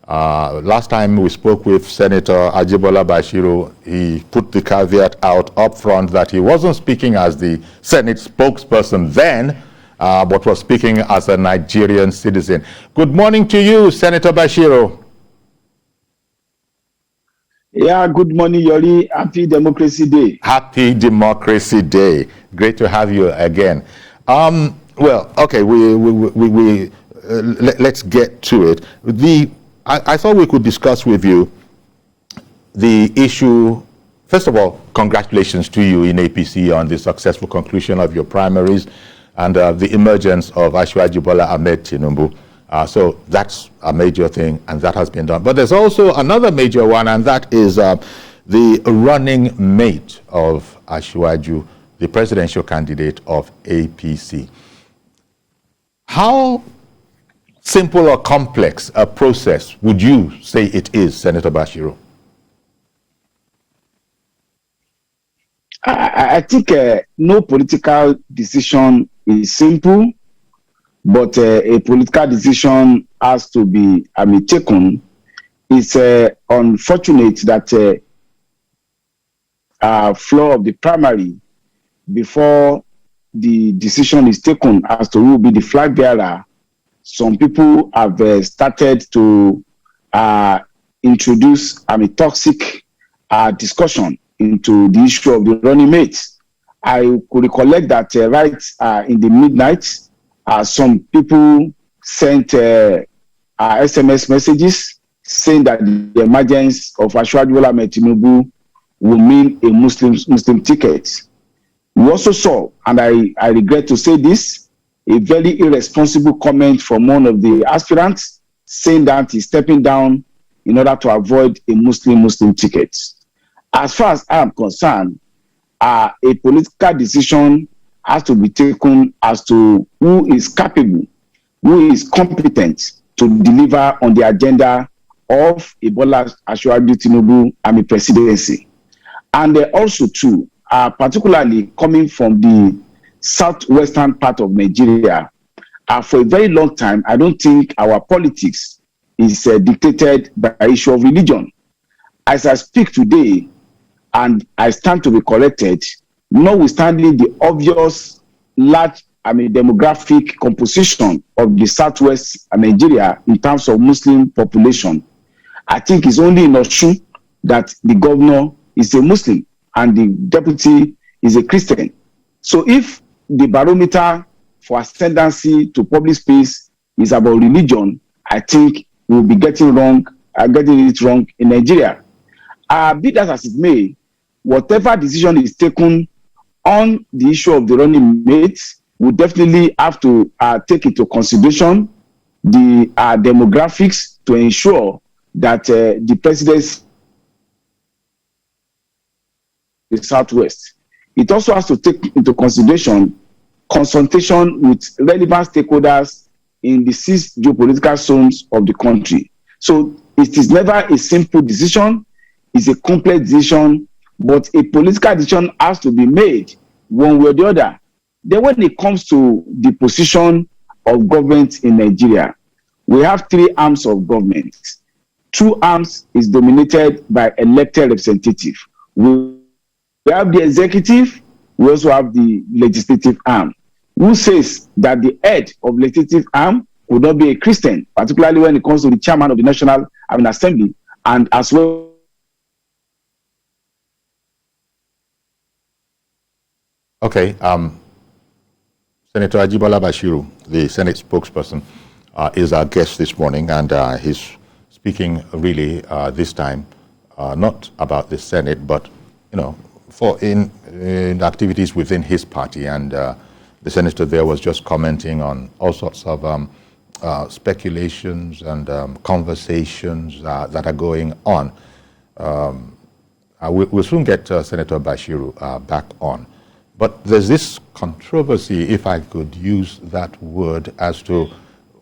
Last time we spoke with Senator Ajibola Bashiru, he put the caveat out up front that he wasn't speaking as the Senate spokesperson then, but was speaking as a Nigerian citizen. Good morning to you, Senator Bashiru. Yeah, good morning, Yori. Happy Democracy Day. Happy Democracy Day. Great to have you again. Well, okay, let's get to it. I thought we could discuss with you the issue. First of all, congratulations to you in APC on the successful conclusion of your primaries and the emergence of Asiwaju Bola Ahmed Tinubu. So that's a major thing, and that has been done. But there's also another major one, and that is the running mate of Asiwaju, the presidential candidate of APC. How simple or complex a process would you say it is, Senator Bashiru? I think no political decision is simple, but a political decision has to be taken. It's unfortunate that floor of the primary, before the decision is taken as to who will be the flag bearer, some people have started to introduce toxic discussion into the issue of the running mates. I could recollect that right in the midnight, some people sent SMS messages saying that the emergence of Asiwaju Bola Ahmed Tinubu will mean a Muslim ticket. We also saw, and I regret to say this, a very irresponsible comment from one of the aspirants saying that he's stepping down in order to avoid a Muslim ticket. As far as I am concerned, a political decision has to be taken as to who is capable, who is competent to deliver on the agenda of Ebola Asiwaju Tinubu presidency. And also too, particularly coming from the southwestern part of Nigeria, for a very long time, I don't think our politics is dictated by the issue of religion. As I speak today, and I stand to be corrected, notwithstanding the obvious large demographic composition of the southwest Nigeria in terms of Muslim population, I think it's only in Osun that the governor is a Muslim and the deputy is a Christian. So if the barometer for ascendancy to public space is about religion, I think we'll be getting it wrong in Nigeria. Be that as it may, whatever decision is taken on the issue of the running mates, we definitely have to take into consideration the demographics to ensure that the presidency the Southwest. It also has to take into consideration consultation with relevant stakeholders in the 6 geopolitical zones of the country. So it is never a simple decision, it's a complex decision, but a political decision has to be made one way or the other. Then when it comes to the position of government in Nigeria, we have 3 arms of government. 2 arms is dominated by elected representatives. We have the executive, we also have the legislative arm. Who says that the head of legislative arm would not be a Christian, particularly when it comes to the chairman of the National Assembly, and as well Okay, Senator Ajibola Bashiru, the Senate spokesperson, is our guest this morning, and he's speaking really this time not about the Senate, but for in activities within his party. And the senator there was just commenting on all sorts of speculations and conversations that are going on. We'll soon get Senator Bashiru back on. But there's this controversy, if I could use that word, as to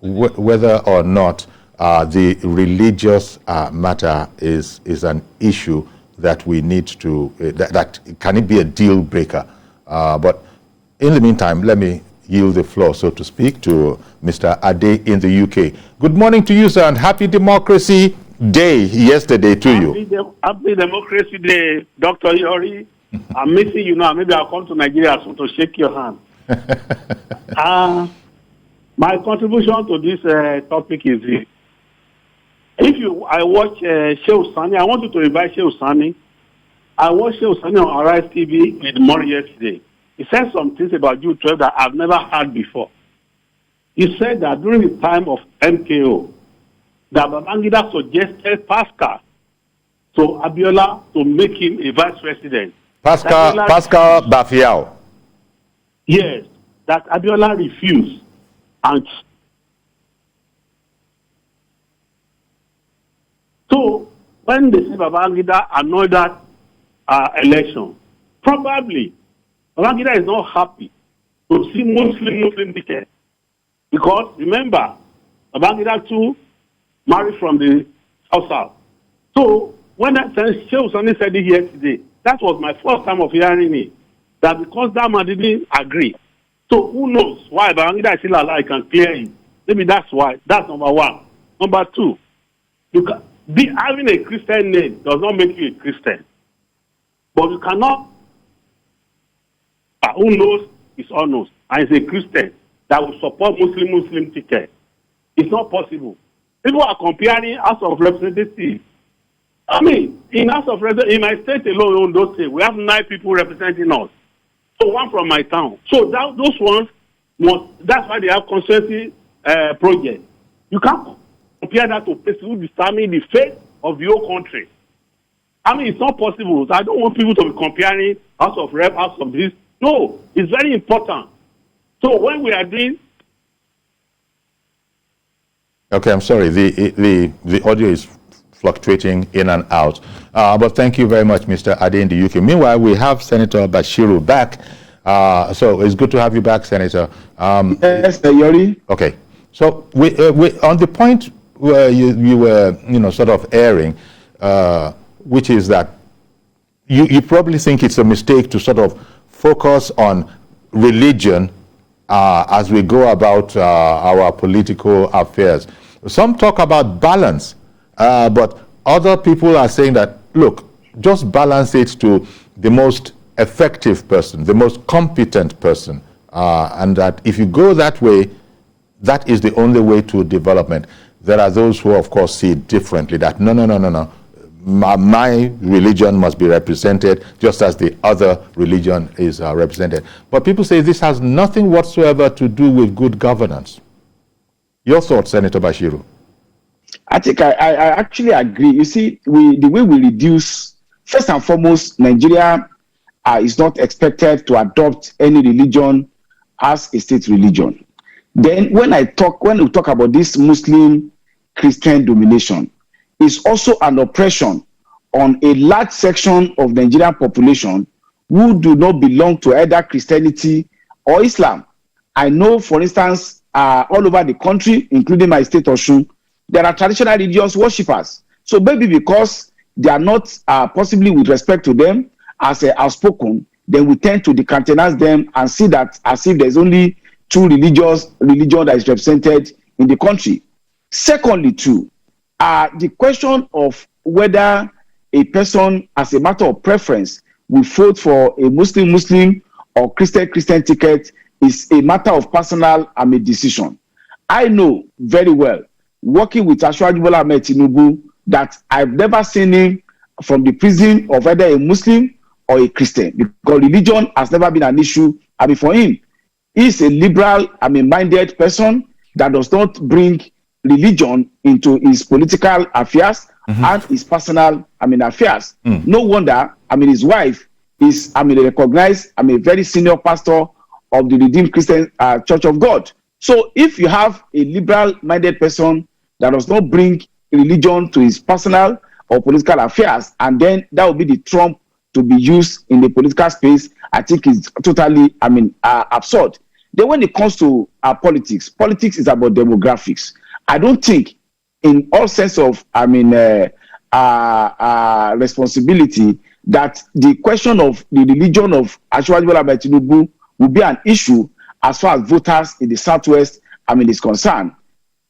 whether or not the religious matter is an issue that we need to, that can it be a deal breaker? But in the meantime, let me yield the floor, so to speak, to Mr. Ade in the UK. Good morning to you, sir, and happy Democracy Day yesterday to you. Happy Democracy Day, Dr. Yori. I'm missing you now. Maybe I'll come to Nigeria soon to shake your hand. My contribution to this topic is this. I watch Shehu Sani, I want you to invite Shehu Sani. I watched Shehu Sani on Arise TV with Mori yesterday. He said some things about June 12 that I've never heard before. He said that during the time of MKO, that Babangida suggested Pascal to Abiola to make him a vice president. Pascal Bafiao. Yes, that Abiola refused. And so, when they say Babangida annoyed that election, probably Babangida is not happy to see Muslim ticket. Because, remember, Babangida too married from the South. So, when Shehu Sani said it here today, that was my first time of hearing it. That because that man didn't agree. So, who knows why Babangida is still alive, can clear it. Maybe that's why. That's number one. Number two, having a Christian name does not make you a Christian. But you cannot, who knows is all knows, and is a Christian that will support Muslim ticket. It's not possible. People are comparing House of Representatives. I mean, in House of Representatives, in my state alone, those states, we have 9 people representing us. So one from my town. So those ones that's why they have constituency project. You can't compare that to people who determine the fate of the whole country. I mean, it's not possible. I don't want people to be comparing House of Rep, House of this. No, it's very important. So when we are doing... Okay, I'm sorry. The audio is fluctuating in and out. But thank you very much, Mr. Ade in the UK. Meanwhile, we have Senator Bashiru back. So it's good to have you back, Senator. Yes, Yori. Okay. So we on the point where you were, sort of airing, which is that you probably think it's a mistake to sort of focus on religion as we go about our political affairs. Some talk about balance, but other people are saying that, look, just balance it to the most effective person, the most competent person, and that if you go that way, that is the only way to development. There are those who, of course, see it differently, that no. My religion must be represented just as the other religion is represented. But people say this has nothing whatsoever to do with good governance. Your thoughts, Senator Bashiru? I think I actually agree. You see, the way we reduce, first and foremost, Nigeria is not expected to adopt any religion as a state religion. Then when we talk about this Muslim Christian domination, it's also an oppression on a large section of Nigerian population who do not belong to either Christianity or Islam. I know, for instance, all over the country, including my state Osun, there are traditional religious worshippers. So maybe because they are not possibly with respect to them as outspoken, then we tend to decountenance them and see that as if there's only two religion that is represented in the country. Secondly, too, the question of whether a person, as a matter of preference, will vote for a Muslim or Christian ticket is a matter of personal decision. I know very well, working with Asiwaju Bola Ahmed Tinubu, that I've never seen him from the prison of either a Muslim or a Christian, because religion has never been an issue. For him, he's a liberal, minded person that does not bring religion into his political affairs and his personal, affairs. No wonder, his wife is, recognized, a very senior pastor of the Redeemed Christian Church of God. So if you have a liberal-minded person that does not bring religion to his personal or political affairs, and then that will be the trump to be used in the political space, I think is totally, absurd. Then when it comes to politics is about demographics. I don't think, in all sense of, responsibility, that the question of the religion of Asiwaju Bola Ahmed Tinubu will be an issue as far as voters in the Southwest, is concerned.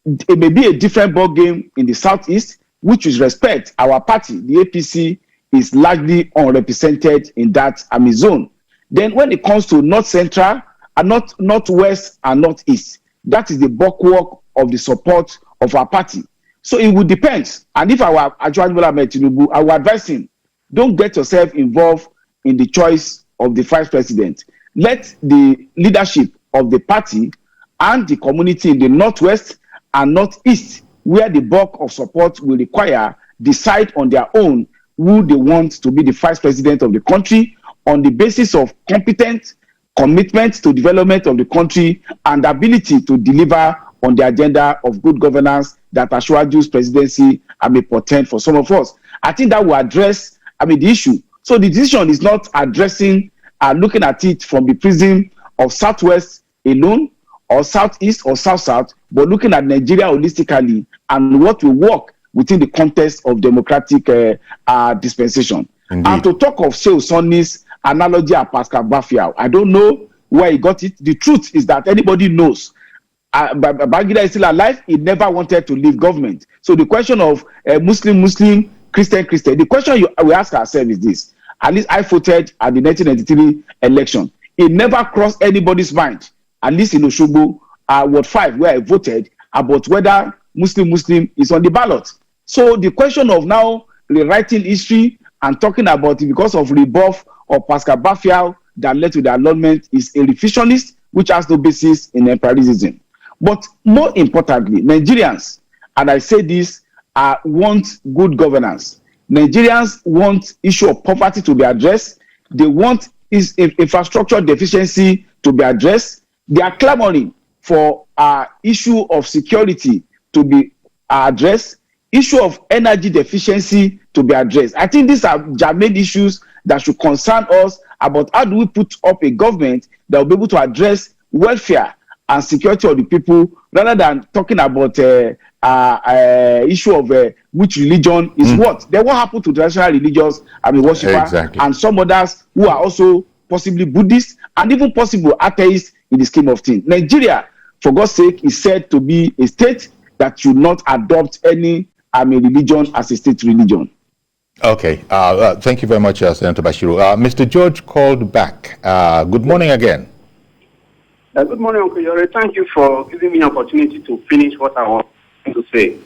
It may be a different ball game in the Southeast, which is respect our party. The APC is largely unrepresented in that zone. Then when it comes to North Central, and Northwest and Northeast, that is the bulwark of the support of our party. So it would depend. And if our Asiwaju Bola Ahmed Tinubu, I would advise him, don't get yourself involved in the choice of the vice president. Let the leadership of the party and the community in the Northwest and Northeast, where the bulk of support will require, decide on their own who they want to be the vice president of the country on the basis of competence, commitment to development of the country, and ability to deliver on the agenda of good governance that Asiwaju's presidency may portend for some of us. I think that will address the issue. So the decision is not addressing, looking at it from the prism of Southwest alone, or Southeast or South-South, but looking at Nigeria holistically and what will work within the context of democratic dispensation. Indeed. And to talk of Shehu Sonny's analogy at Pascal Bafiao, I don't know where he got it. The truth is that anybody knows Babangida is still alive. He never wanted to leave government. So the question of Muslim, Christian, the question we ask ourselves is this. At least I voted at the 1993 election. It never crossed anybody's mind, at least in Osogbo, Ward 5, where I voted, about whether Muslim is on the ballot. So the question of now rewriting history and talking about it because of rebuff of Pascal Bafiao that led to the annulment is a revisionist, which has no basis in empiricism. But more importantly, Nigerians, and I say this, want good governance. Nigerians want issue of poverty to be addressed. They want infrastructure deficiency to be addressed. They are clamoring for issue of security to be addressed, issue of energy deficiency to be addressed. I think these are germane issues that should concern us about how do we put up a government that will be able to address welfare and security of the people, rather than talking about issue of which religion is what. Then what happened to traditional religious worshippers Exactly. and some others who are also possibly Buddhists and even possible atheists in the scheme of things. Nigeria, for God's sake, is said to be a state that should not adopt any religion as a state religion. Okay. Thank you very much, Senator Bashiru. Mr. George called back. Good morning again. Good morning, Uncle Yori. Thank you for giving me an opportunity to finish what I want to say.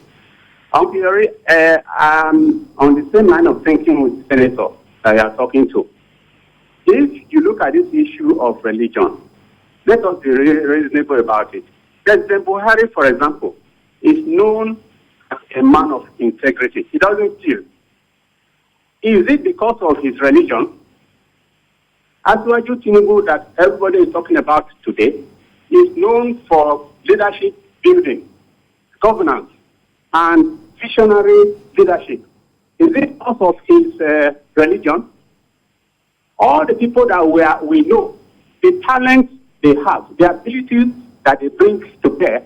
Uncle Yori, I'm on the same line of thinking with the senator that you are talking to. If you look at this issue of religion, let us be reasonable about it. President Buhari, for example, is known as a man of integrity. He doesn't steal. Is it because of his religion? Asiwaju Tinubu, that everybody is talking about today, is known for leadership building, governance, and visionary leadership. Is it because of his religion? All the people that we know, the talents they have, the abilities that they bring to bear,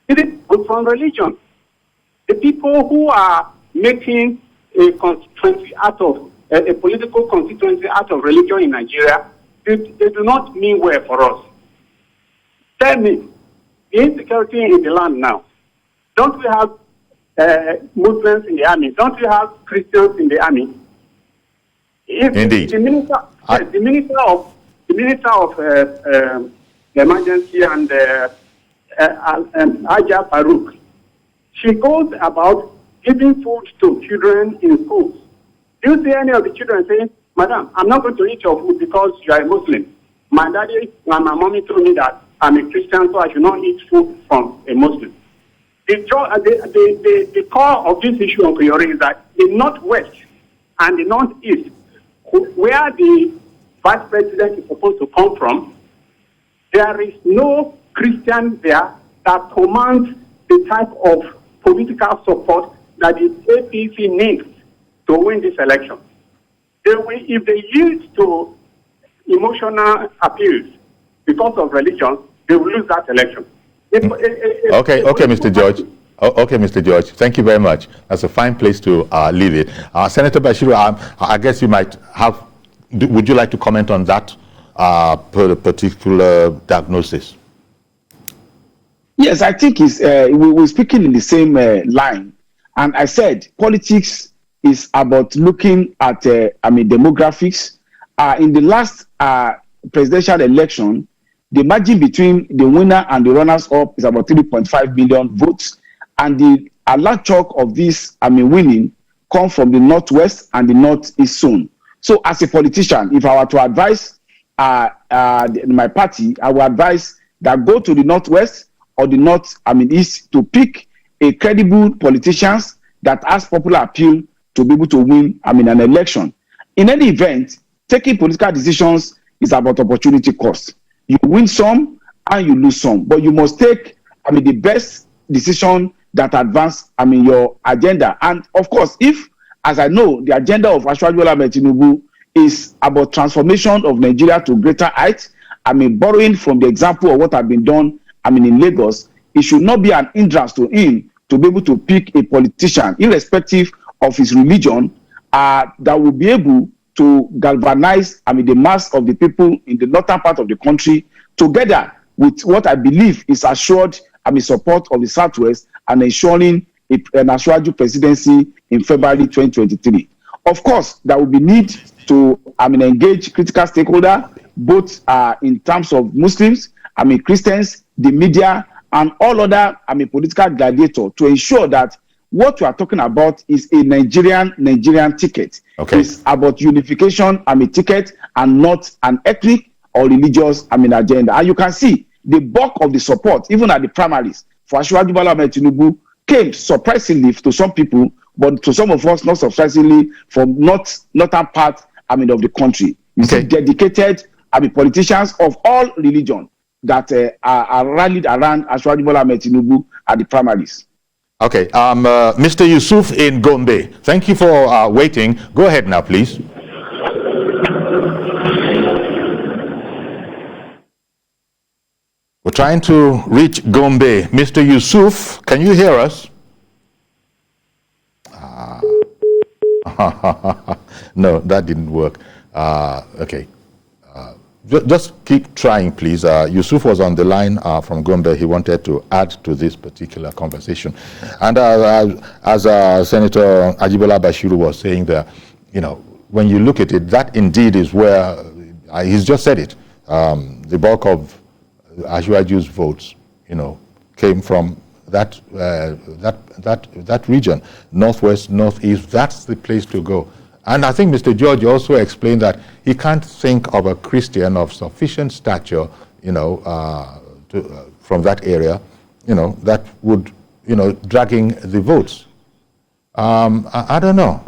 is it from religion? The people who are making a constituency out of a political constituency out of religion in Nigeria, they do not mean well for us. Tell me, the insecurity in the land now, don't we have Muslims in the army? Don't we have Christians in the army? If Indeed. The minister of emergency and Aja Farouk, she goes about giving food to children in schools. Do you see any of the children saying, "Madam, I'm not going to eat your food because you are a Muslim. My daddy and my mommy told me that I'm a Christian, so I should not eat food from a Muslim." The core of this issue, Uncle Yori, is that the Northwest and the Northeast, where the vice president is supposed to come from, there is no Christian there that commands the type of political support that the APC needs to win this election. If they yield to emotional appeals because of religion, they will lose that election. Okay, Mr. George. Okay, Mr. George. Thank you very much. That's a fine place to leave it. Senator Bashiru, I guess you might have. Would you like to comment on that put a particular diagnosis? Yes, I think we're speaking in the same line. And I said politics is about looking at, demographics. In the last presidential election, the margin between the winner and the runners-up is about 3.5 million votes. And a large chunk of this, winning come from the Northwest and the Northeast zone. So as a politician, if I were to advise my party, I would advise that go to the Northwest or the East to pick a credible politicians that has popular appeal to be able to win, an election. In any event, taking political decisions is about opportunity cost. You win some and you lose some, but you must take, the best decision that advance, your agenda. And of course, if, as I know, the agenda of Asiwaju Bola Ahmed Tinubu is about transformation of Nigeria to greater heights, borrowing from the example of what has been done, in Lagos, it should not be an hindrance to him to be able to pick a politician, irrespective of his religion, that will be able to galvanize, the mass of the people in the northern part of the country, together with what I believe is assured, support of the Southwest and ensuring an Asiwaju presidency in February 2023. Of course, there will be need to, engage critical stakeholders, both in terms of Muslims, Christians, the media, and all other, political gladiators to ensure that what we are talking about is a Nigerian ticket. Okay. It's about unification, ticket, and not an ethnic or religious, agenda. And you can see the bulk of the support, even at the primaries, for Asiwaju Bola Ahmed Tinubu came surprisingly to some people, but to some of us, not surprisingly, from northern part, of the country. You see dedicated, politicians of all religion that are rallied around Asiwaju Bola Ahmed Tinubu at the primaries. Okay, Mr. Yusuf in Gombe, thank you for waiting. Go ahead now, please. We're trying to reach Gombe. Mr. Yusuf, can you hear us? No, that didn't work. Okay. Just keep trying, please. Yusuf was on the line from Gombe. He wanted to add to this particular conversation. And as Senator Ajibola Bashiru was saying there, when you look at it, that indeed is where, he's just said it, the bulk of Asiwaju's votes, came from that region, Northwest, Northeast. That's the place to go. And I think Mr. George also explained that he can't think of a Christian of sufficient stature, from that area, that would, dragging the votes. I don't know.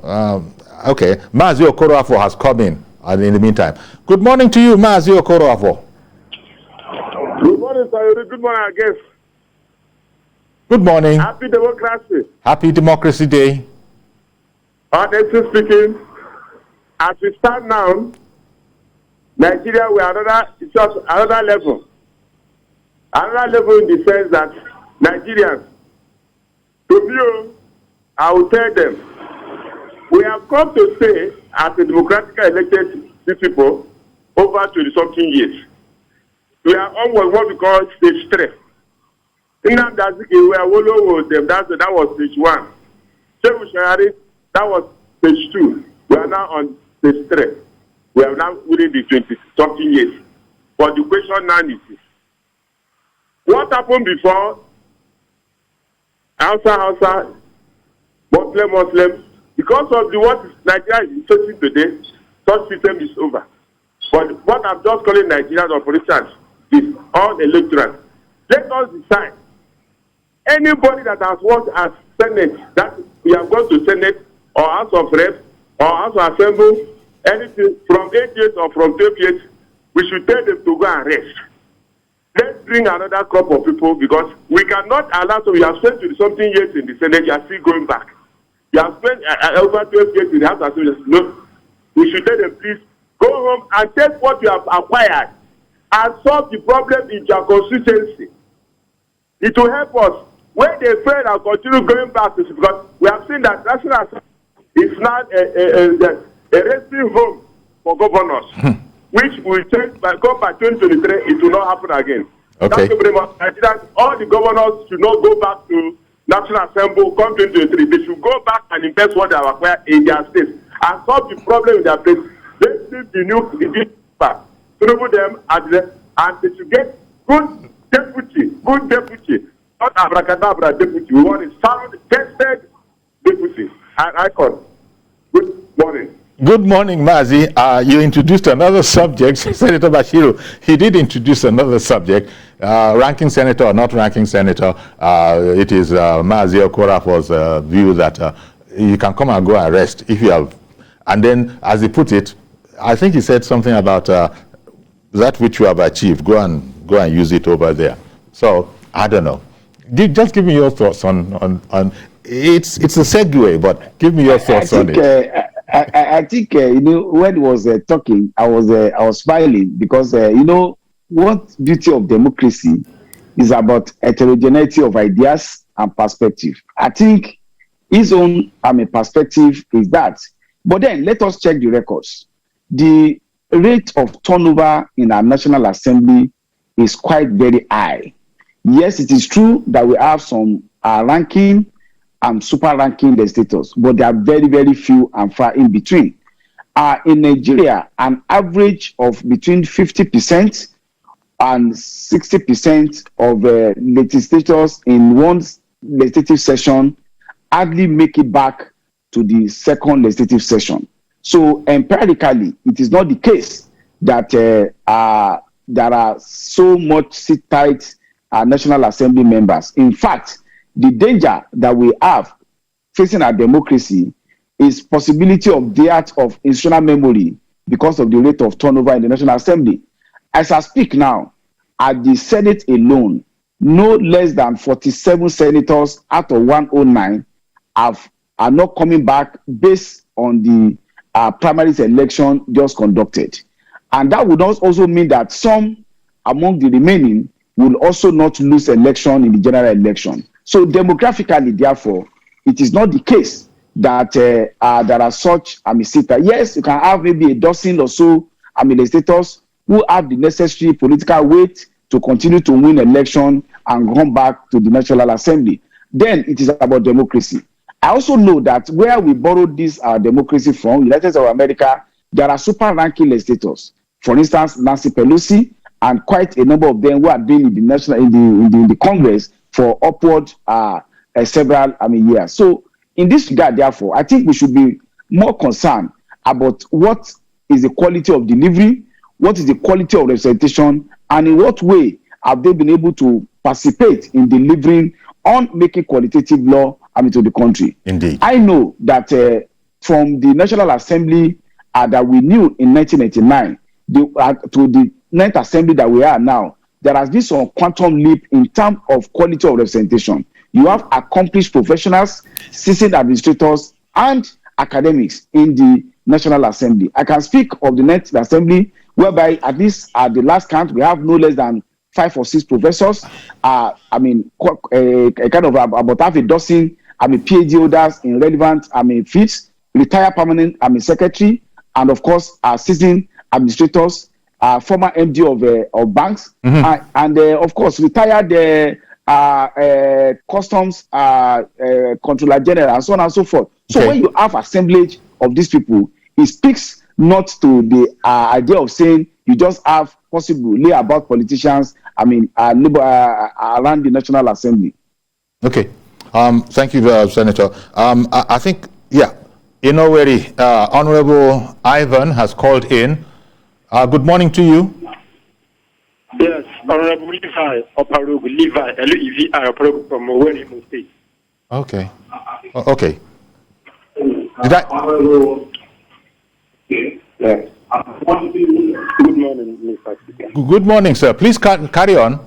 Okay, Mazi Okoroafo has come in the meantime. Good morning to you, Mazi Okoroafo. Good morning, sir. Good morning, I guess. Good morning. Happy democracy. Happy Democracy Day. Honestly speaking, as we stand now, Nigeria we are another level. Another level in the sense that Nigerians, to you, I will tell them, we have come to stay as a democratically elected people over 20-something years. We are on what we call stage 3. In that was stage 1. That was stage 2. We are now on stage 3. We are now within the 20-something years. But the question now is this. What happened before? Hausa, Muslim, because of what Nigeria is facing today, such system is over. But what I'm just calling Nigerians or for instance is all electoral. Let us decide. Anybody that has worked as Senate, that we have gone to Senate or House of Reps or House of Assembly, anything from 8 years or from 12 years, we should tell them to go and rest. Let's bring another crop of people because we cannot allow, so we have spent 20-something years in the Senate, you are still going back. You have spent over 12 years in the House of Assembly. No, we should tell them, please go home and take what you have acquired and solve the problem in your constituency. It will help us. When they fail and continue going back to because we have seen that National Assembly is not a resting home for governors. which will change by 2023, it will not happen again. Okay. Thank you very much. All the governors should not go back to National Assembly come 2023. They should go back and invest what they have acquired in their states and solve the problem in their place. Let's leave the new back. Through them and they should get good deputy, not abracadabra deputy. We want a sound, tested deputy. And Icon. Good morning. Good morning, Mazi. You introduced another subject, Senator Bashiru. He did introduce another subject, ranking senator or not ranking senator. It is Mazi Okorafor's view that you can come and go and rest if you have. And then, as he put it, I think he said something about that which you have achieved. Go and use it over there. So I don't know. Just give me your thoughts on it's a segue, but give me your thoughts on it. I think when he was talking, I was smiling because what beauty of democracy is about heterogeneity of ideas and perspective. I think his own perspective is that. But then let us check the records. The rate of turnover in our National Assembly is quite very high. Yes, it is true that we have some ranking and super ranking legislators, but they are very, very few and far in between. In Nigeria, an average of between 50% and 60% of legislators in one legislative session hardly make it back to the second legislative session. So empirically, it is not the case that there are so much seat-tight National Assembly members. In fact, the danger that we have facing our democracy is possibility of death of institutional memory because of the rate of turnover in the National Assembly. As I speak now, at the Senate alone, no less than 47 senators out of 109 are not coming back based on the primaries election just conducted. And that would also mean that some among the remaining will also not lose election in the general election. So demographically, therefore, it is not the case that there are such seaters. Yes, you can have maybe a dozen or so legislators who have the necessary political weight to continue to win election and come back to the National Assembly. Then it is about democracy. I also know that where we borrowed this democracy from, United States of America, there are super ranking legislators. For instance, Nancy Pelosi, and quite a number of them who have been in the national in the Congress for upward several years. So in this regard, therefore, I think we should be more concerned about what is the quality of delivery, what is the quality of representation, and in what way have they been able to participate in delivering on making qualitative law to the country. Indeed. I know that from the National Assembly that we knew in 1999 to the 9th Assembly that we are now, there has been some quantum leap in terms of quality of representation. You have accomplished professionals, seasoned administrators, and academics in the National Assembly. I can speak of the 9th Assembly, whereby at least at the last count, we have no less than 5 or 6 professors. A kind of about half a dozen PhD holders in relevant fields, retired permanent secretary, and of course seasoned administrators, former MD of banks, and of course retired customs controller general, and so on and so forth. So when you have assemblage of these people, it speaks not to the idea of saying you just have possibly lay about politicians around the National Assembly. Okay. Thank you, Senator. I think, Inoweri, Honorable Ivan has called in. Good morning to you. Yes, Honorable Levi Oparugu, Levi, L-E-V-I Oparugu from Owerri State. Okay. Okay. Did I? Yes. Good morning, Mr. Speaker. Good morning, sir. Please carry on.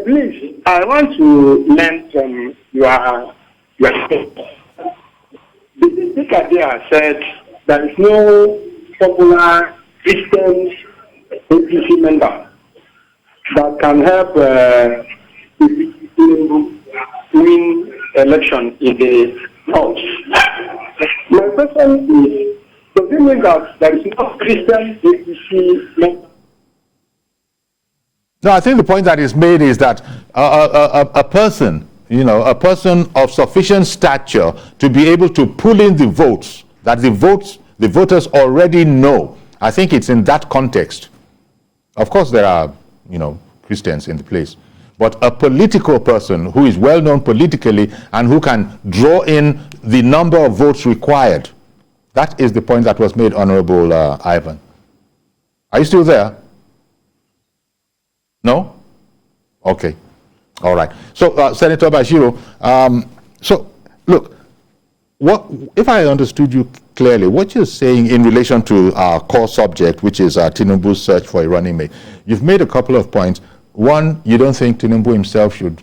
Please, I want to learn from your statement. The speaker there said there is no popular Christian APC member that can help win election in the House. My question is, does it mean that there is no Christian APC member? No, I think the point that is made is that a person, a person of sufficient stature to be able to pull in the votes, that the voters already know. I think it's in that context. Of course, there are, Christians in the place. But a political person who is well known politically and who can draw in the number of votes required. That is the point that was made, Honorable Ivan. Are you still there? No? Okay. All right. So, Senator Bashiru, so look, if I understood you clearly, what you're saying in relation to our core subject, which is Tinubu's search for a running mate, you've made a couple of points. One, you don't think Tinubu himself should,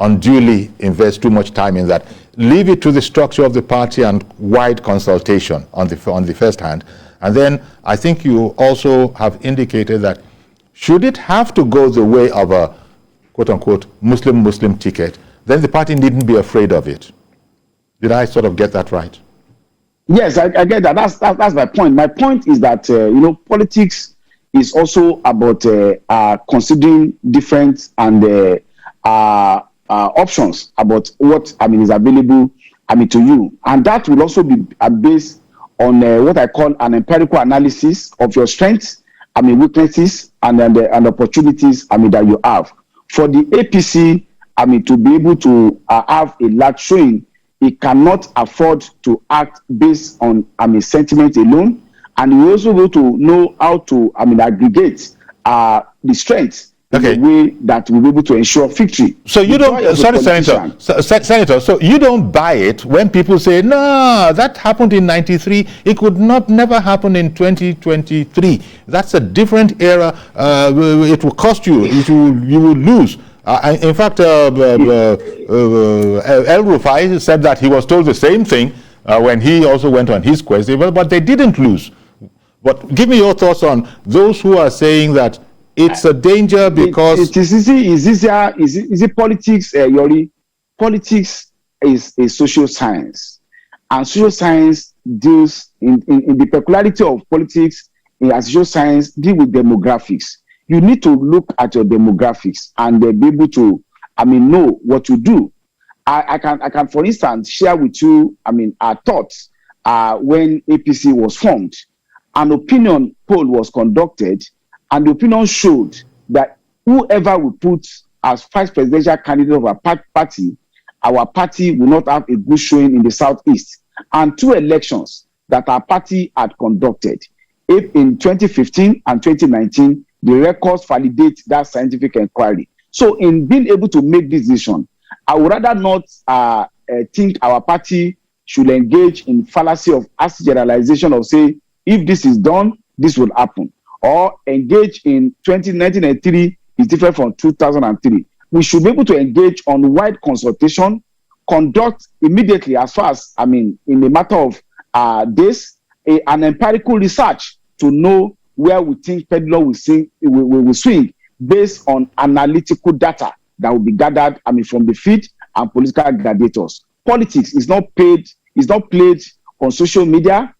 unduly invest too much time in that. Leave it to the structure of the party and wide consultation on the first hand. And then I think you also have indicated that should it have to go the way of a quote-unquote Muslim ticket, then the party needn't be afraid of it. Did I sort of get that right? Yes, I get that. That's my point. My point is that, politics is also about considering different and options about what, is available, to you. And that will also be based on what I call an empirical analysis of your strengths, weaknesses, and opportunities, that you have. For the APC, to be able to have a large showing, it cannot afford to act based on, sentiment alone. And we also go to know how to, aggregate the strengths in a way that will be able to ensure victory. So you don't, sorry, Senator, Senator, so you don't buy it when people say, no, that happened in 93, it could never happen in 2023. That's a different era, it will cost you, you will lose. In fact, El Rufai said that he was told the same thing when he also went on his quest, but they didn't lose. But give me your thoughts on those who are saying that it's a danger because is it politics, Yori? Politics is a social science, and social science deals in the peculiarity of politics. As social science deal with demographics. You need to look at your demographics and be able to, know what to do. I can, for instance, share with you, our thoughts when APC was formed. An opinion poll was conducted, and the opinion showed that whoever we put as vice presidential candidate of our party will not have a good showing in the Southeast. And 2 elections that our party had conducted, in 2015 and 2019, the records validate that scientific inquiry. So in being able to make this decision, I would rather not think our party should engage in fallacy of acid generalization of say, if this is done, this will happen. Or engage in 1993 is different from 2003. We should be able to engage on wide consultation, conduct immediately as far as, in a matter of days, an empirical research to know where we think pendulum will swing based on analytical data that will be gathered, from the field and political gladiators. Politics is not played on social media.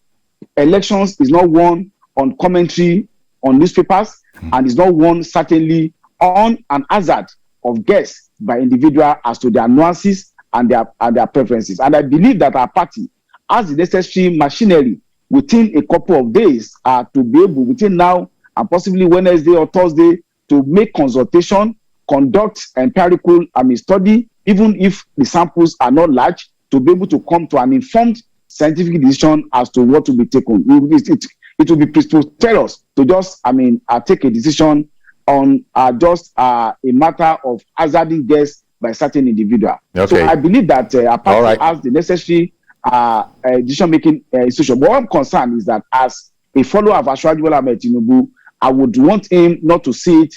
Elections is not won on commentary on newspapers, and is not won certainly on an hazard of guess by individuals as to their nuances and their preferences. And I believe that our party has the necessary machinery within a couple of days to be able, within now and possibly Wednesday or Thursday, to make consultation, conduct empirical study, even if the samples are not large, to be able to come to an informed scientific decision as to what to be taken. It will be preposterous to just, take a decision on just a matter of hazarding guess by certain individual. Okay. So I believe that our party has the necessary decision-making institution. But what I'm concerned is that as a follower of Asiwaju Bola Ahmed Tinubu, I would want him not to see it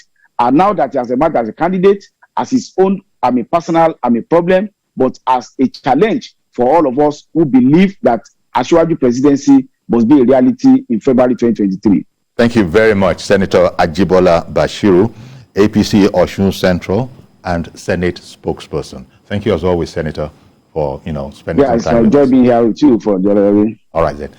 now that he has emerged as a candidate, as his own personal problem, but as a challenge for all of us who believe that Asiwaju presidency must be a reality in February 2023. Thank you very much, Senator Ajibola Bashiru, APC Osun Central and Senate spokesperson. Thank you as always, Senator, for spending some time with us. Yes, I enjoy being here with you for the other way. All right then.